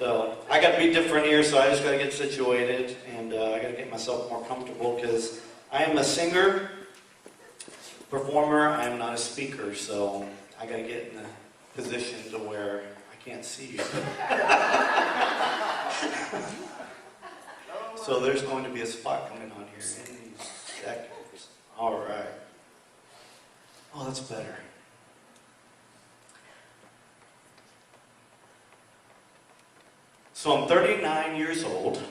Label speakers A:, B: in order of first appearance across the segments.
A: So I got to be different here, so I just got to get situated, and I got to get myself more comfortable because I am a singer, performer. I am not a speaker, so I got to get in a position to where I can't see you. So there's going to be a spot coming on here in seconds. All right. Oh, that's better. So I'm 39 years old.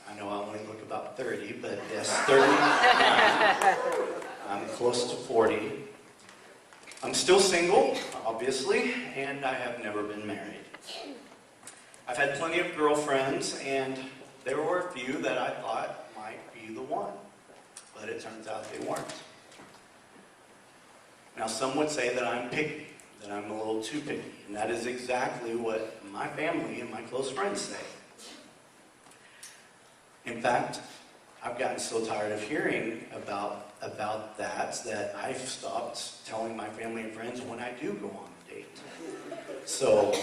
A: I know I only look about 30, but yes, 39. I'm close to 40. I'm still single, obviously, and I have never been married. I've had plenty of girlfriends, and there were a few that I thought might be the one, but it turns out they weren't. Now, some would say that I'm picky, that I'm a little too picky, and that is exactly what my family and my close friends say. In fact, I've gotten so tired of hearing about that I've stopped telling my family and friends when I do go on a date. So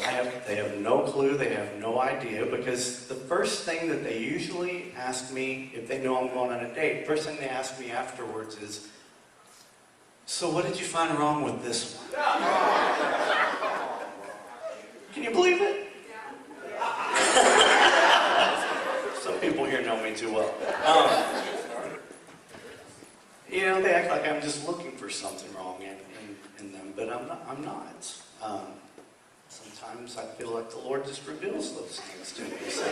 A: they have no clue, they have no idea, because the first thing that they usually ask me, if they know I'm going on a date, first thing they ask me afterwards is, so what did you find wrong with this one? Can you believe it? Some people here know me too well. You know, they act like I'm just looking for something wrong in them, but I'm not. Sometimes I feel like the Lord just reveals those things to me. So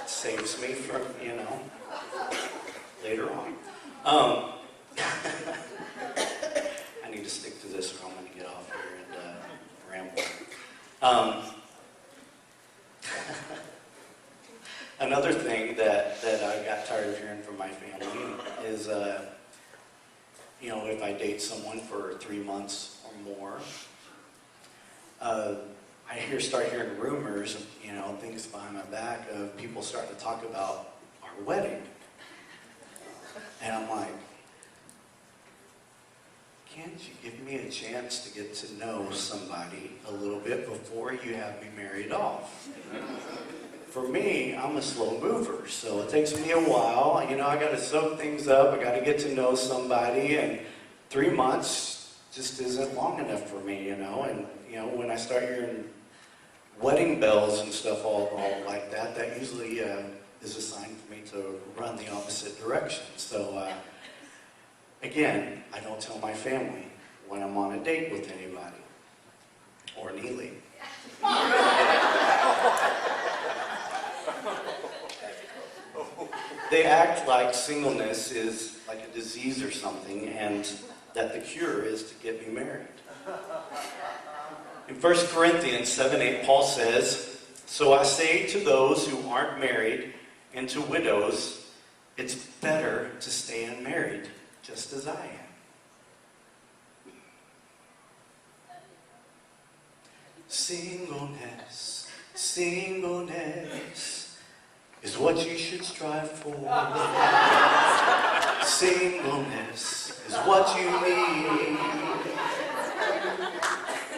A: it saves me from, later on. I need to stick to this or I'm going to get off here and ramble. Another thing that I got tired of hearing from my family is, if I date someone for 3 months or more, I start hearing rumors, things behind my back of people starting to talk about our wedding. And I'm like, can't you give me a chance to get to know somebody a little bit before you have me married off? For me, I'm a slow mover, so it takes me a while. I got to soak things up. I got to get to know somebody, and 3 months just isn't long enough for me, And when I start hearing wedding bells and stuff all like that, that usually is a sign for me to run the opposite direction. So, again, I don't tell my family when I'm on a date with anybody, or Neely. They act like singleness is like a disease or something, and that the cure is to get me married. In 1 Corinthians 7:8, Paul says, "So I say to those who aren't married and to widows, it's better to stay unmarried, just as I am." Singleness, singleness is what you should strive for. Singleness is what you need.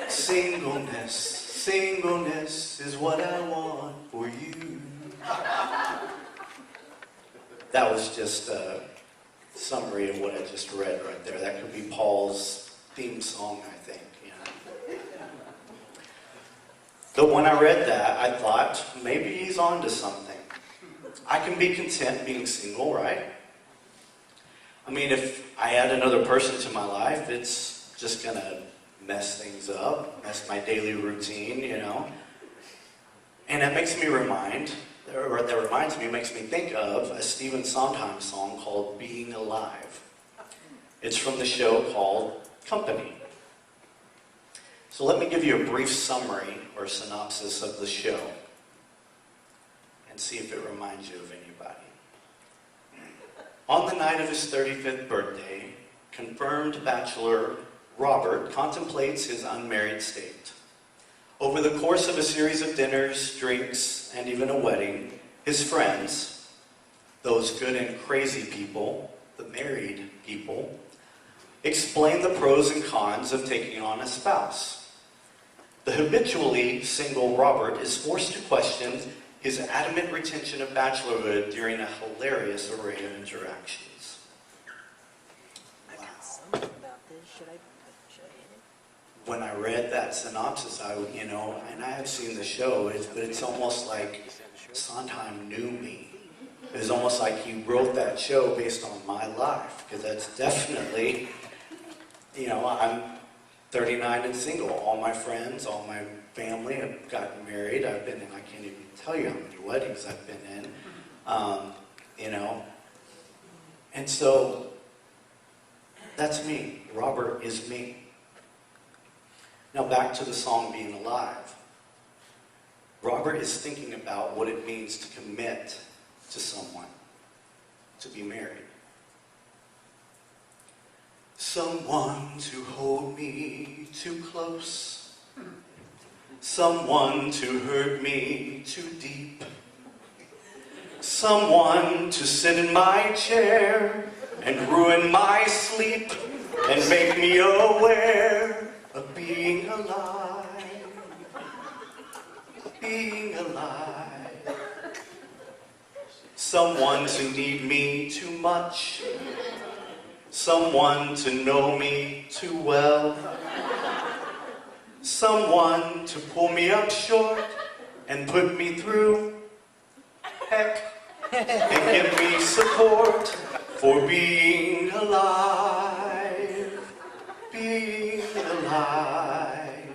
A: Singleness, singleness is what I want for you. That was just a summary of what I just read right there. That could be Paul's theme song, I think. But when I read that, I thought, maybe he's on to something. I can be content being single, right? I mean, if I add another person to my life, it's just going to mess things up, mess my daily routine, And that makes me makes me think of a Stephen Sondheim song called Being Alive. It's from the show called Company. So let me give you a brief summary or synopsis of the show and see if it reminds you of anybody. On the night of his 35th birthday, confirmed bachelor Robert contemplates his unmarried state. Over the course of a series of dinners, drinks, and even a wedding, his friends, those good and crazy people, the married people, explain the pros and cons of taking on a spouse. The habitually single Robert is forced to question his adamant retention of bachelorhood during a hilarious array of interactions. Wow. When I read that synopsis, and I have seen the show, but it's almost like Sondheim knew me. It was almost like he wrote that show based on my life, because that's definitely, I'm 39 and single. All my friends, all my family have gotten married. I've been in, I can't even tell you how many weddings I've been in, And so, that's me. Robert is me. Now back to the song Being Alive. Robert is thinking about what it means to commit to someone, to be married. Someone to hold me too close, someone to hurt me too deep, someone to sit in my chair and ruin my sleep and make me aware of being alive, being alive. Someone to need me too much, someone to know me too well, someone to pull me up short and put me through heck and give me support for being alive, being alive.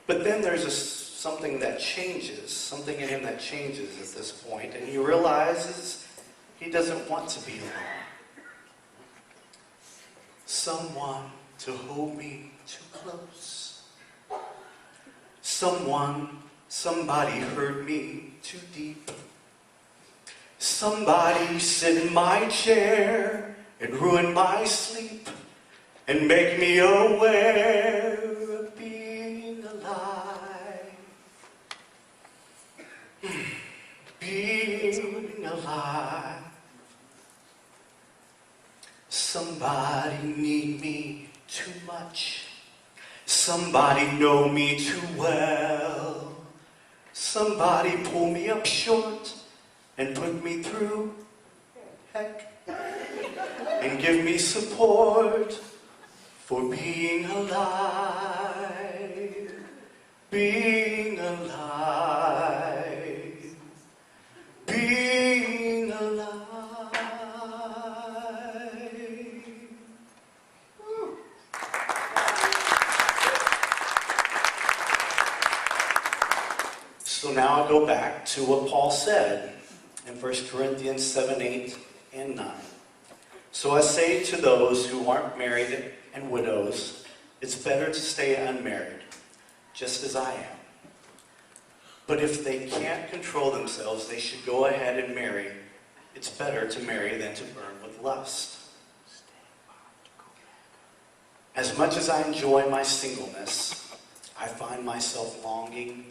A: But then there's something that changes, something in him that changes at this point, and he realizes he doesn't want to be alone. Someone to hold me too close. Somebody hurt me too deep. Somebody sit in my chair and ruin my sleep and make me aware of being alive. Being alive. Somebody need me too much. Somebody know me too well. Somebody pull me up short and put me through heck and give me support for being alive, being alive, being alive. So now I go back to what Paul said in 1 Corinthians 7, 8, and 9. So I say to those who aren't married and widows, it's better to stay unmarried, just as I am. But if they can't control themselves, they should go ahead and marry. It's better to marry than to burn with lust. As much as I enjoy my singleness, I find myself longing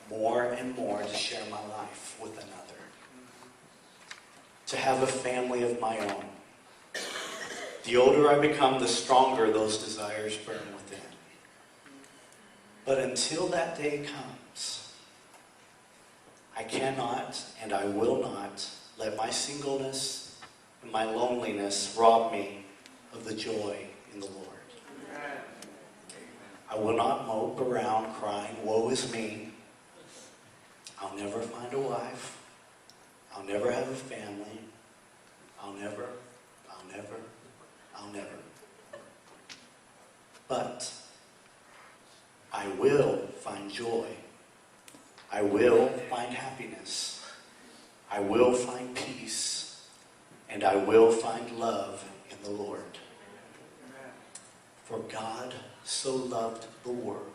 A: more and more to share my life with another, to have a family of my own. The older I become, the stronger those desires burn within. But until that day comes, I cannot and I will not let my singleness and my loneliness rob me of the joy in the Lord. I will not mope around crying, woe is me. I'll never find a wife. I'll never have a family. I'll never. But I will find joy. I will find happiness. I will find peace. And I will find love in the Lord. For God so loved the world